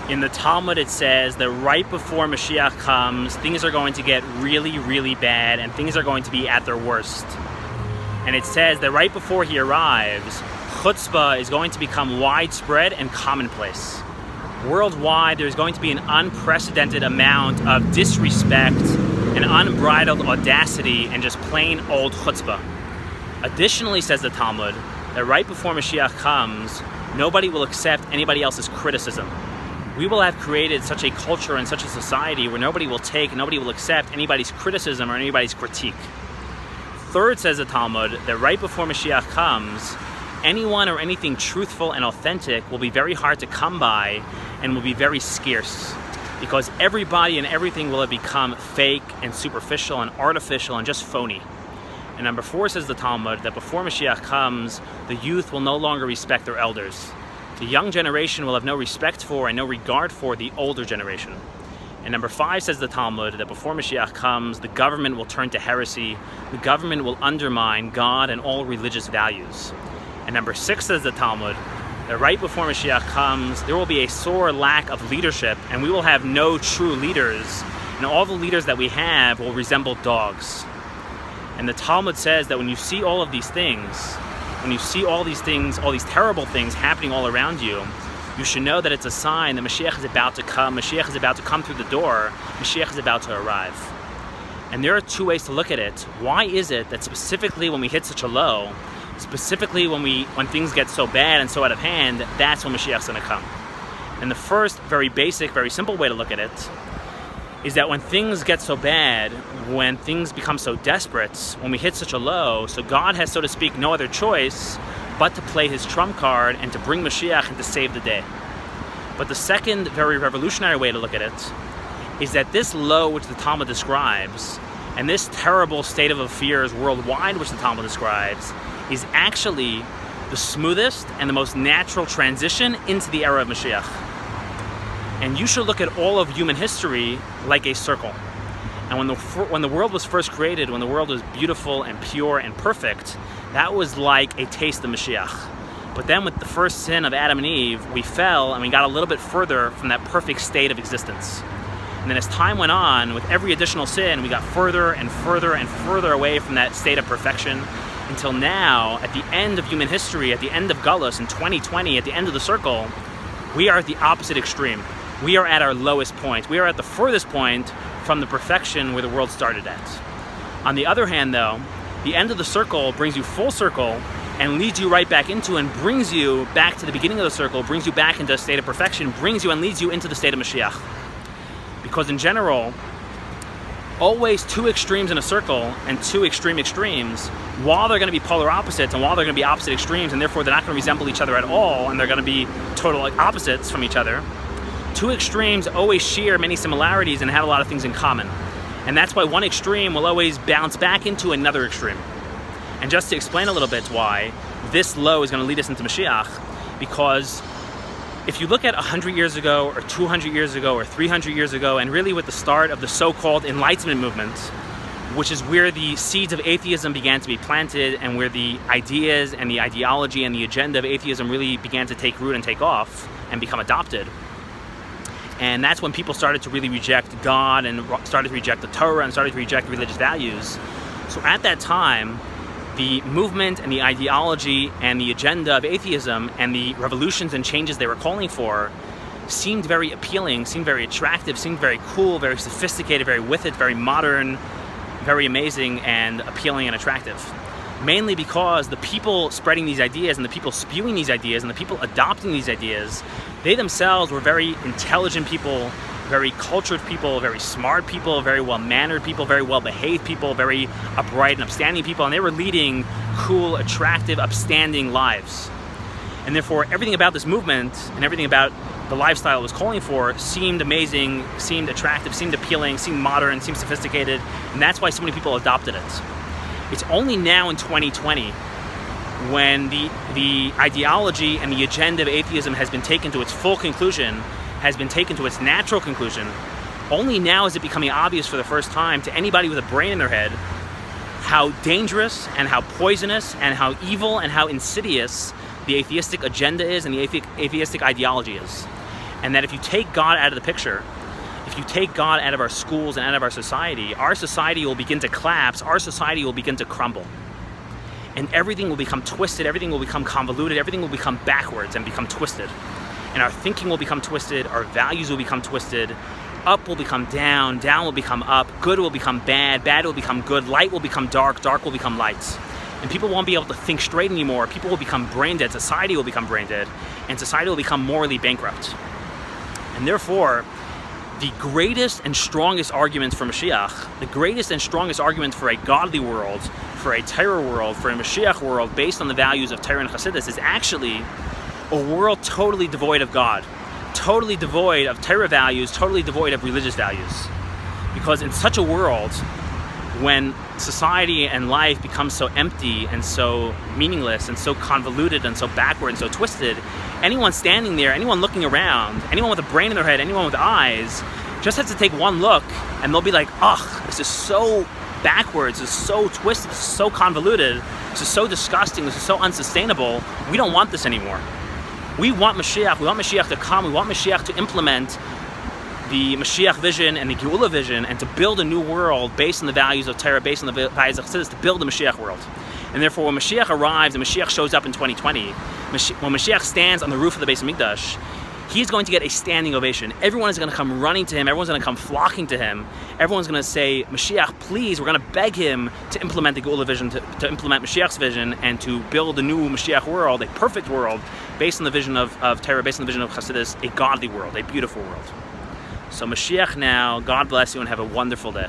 In the Talmud it says that right before Mashiach comes, things are going to get really, really bad and things are going to be at their worst. And it says that right before he arrives, chutzpah is going to become widespread and commonplace. Worldwide, there's going to be an unprecedented amount of disrespect and unbridled audacity and just plain old chutzpah. Additionally, says the Talmud, that right before Mashiach comes, nobody will accept anybody else's criticism. We will have created such a culture and such a society where nobody will accept anybody's criticism or anybody's critique. Third, says the Talmud, that right before Mashiach comes, anyone or anything truthful and authentic will be very hard to come by and will be very scarce, because everybody and everything will have become fake and superficial and artificial and just phony. And number 4, says the Talmud, that before Mashiach comes, the youth will no longer respect their elders. The young generation will have no respect for and no regard for the older generation. And number 5, says the Talmud, that before Mashiach comes, the government will turn to heresy. The government will undermine God and all religious values. And number 6, says the Talmud, that right before Mashiach comes, there will be a sore lack of leadership and we will have no true leaders. And all the leaders that we have will resemble dogs. And the Talmud says that when you see all of these things, all these terrible things happening all around you, you should know that it's a sign that Mashiach is about to come. Mashiach is about to come through the door. Mashiach is about to arrive. And there are 2 ways to look at it. Why is it that specifically when we hit such a low, specifically when things get so bad and so out of hand, that's when Mashiach's going to come? And the first, very basic, very simple way to look at it is that when things get so bad, when things become so desperate, when we hit such a low, so God has, so to speak, no other choice but to play his trump card and to bring Mashiach and to save the day. But the second, very revolutionary way to look at it is that this low which the Talmud describes, and this terrible state of affairs worldwide which the Talmud describes, is actually the smoothest and the most natural transition into the era of Mashiach. And you should look at all of human history like a circle. And when the world was first created, when the world was beautiful and pure and perfect, that was like a taste of Mashiach. But then with the first sin of Adam and Eve, we fell and we got a little bit further from that perfect state of existence. And then as time went on, with every additional sin, we got further and further and further away from that state of perfection, until now, at the end of human history, at the end of Golus in 2020, at the end of the circle, we are at the opposite extreme. We are at our lowest point. We are at the furthest point from the perfection where the world started at. On the other hand, though, the end of the circle brings you full circle and leads you right back into and brings you back to the beginning of the circle, brings you back into a state of perfection, brings you and leads you into the state of Mashiach. Because in general, always 2 extremes in a circle and 2 extremes, while they're going to be polar opposites and while they're going to be opposite extremes and therefore they're not going to resemble each other at all and they're going to be total opposites from each other, 2 extremes always share many similarities and have a lot of things in common. And that's why one extreme will always bounce back into another extreme. And just to explain a little bit why this low is going to lead us into Mashiach, because if you look at 100 years ago or 200 years ago or 300 years ago, and really with the start of the so-called Enlightenment movement, which is where the seeds of atheism began to be planted and where the ideas and the ideology and the agenda of atheism really began to take root and take off and become adopted. And that's when people started to really reject God and started to reject the Torah and started to reject religious values. So at that time, the movement and the ideology and the agenda of atheism and the revolutions and changes they were calling for seemed very appealing, seemed very attractive, seemed very cool, very sophisticated, very with it, very modern, very amazing and appealing and attractive. Mainly because the people spreading these ideas and the people spewing these ideas and the people adopting these ideas, they themselves were very intelligent people, very cultured people, very smart people, very well-mannered people, very well-behaved people, very upright and upstanding people, and they were leading cool, attractive, upstanding lives. And therefore, everything about this movement and everything about the lifestyle it was calling for seemed amazing, seemed attractive, seemed appealing, seemed modern, seemed sophisticated, and that's why so many people adopted it. It's only now in 2020 when the ideology and the agenda of atheism has been taken to its full conclusion, has been taken to its natural conclusion, only now is it becoming obvious for the first time to anybody with a brain in their head how dangerous and how poisonous and how evil and how insidious the atheistic agenda is and the atheistic ideology is. And that if you take God out of the picture, if you take God out of our schools and out of our society will begin to collapse, our society will begin to crumble. And everything will become twisted, everything will become convoluted, everything will become backwards and become twisted. And our thinking will become twisted, our values will become twisted, up will become down, down will become up, good will become bad, bad will become good, light will become dark, dark will become light. And people won't be able to think straight anymore, people will become brain dead, society will become brain dead, and society will become morally bankrupt. And therefore, the greatest and strongest arguments for Mashiach, the greatest and strongest argument for a godly world, for a Torah world, for a Mashiach world based on the values of Torah and Chassidus is actually a world totally devoid of God, totally devoid of Torah values, totally devoid of religious values. Because in such a world, when society and life becomes so empty and so meaningless and so convoluted and so backward and so twisted, anyone standing there, anyone looking around, anyone with a brain in their head, anyone with eyes, just has to take one look and they'll be like, ugh, this is so backwards, this is so twisted, this is so convoluted, this is so disgusting, this is so unsustainable, we don't want this anymore. We want Mashiach to come, we want Mashiach to implement the Mashiach vision and the Geula vision and to build a new world based on the values of Torah, based on the values of Chassidus, to build the Mashiach world. And therefore when Mashiach arrives and Mashiach shows up in 2020, when Mashiach stands on the roof of the Beis Hamikdash, he's going to get a standing ovation. Everyone is going to come running to him, everyone's going to come flocking to him, everyone's going to say, Mashiach, please, we're going to beg him to implement the Geula vision, to implement Mashiach's vision and to build a new Mashiach world, a perfect world, based on the vision of Torah, based on the vision of Chassidus, a godly world, a beautiful world. So Mashiach now, God bless you and have a wonderful day.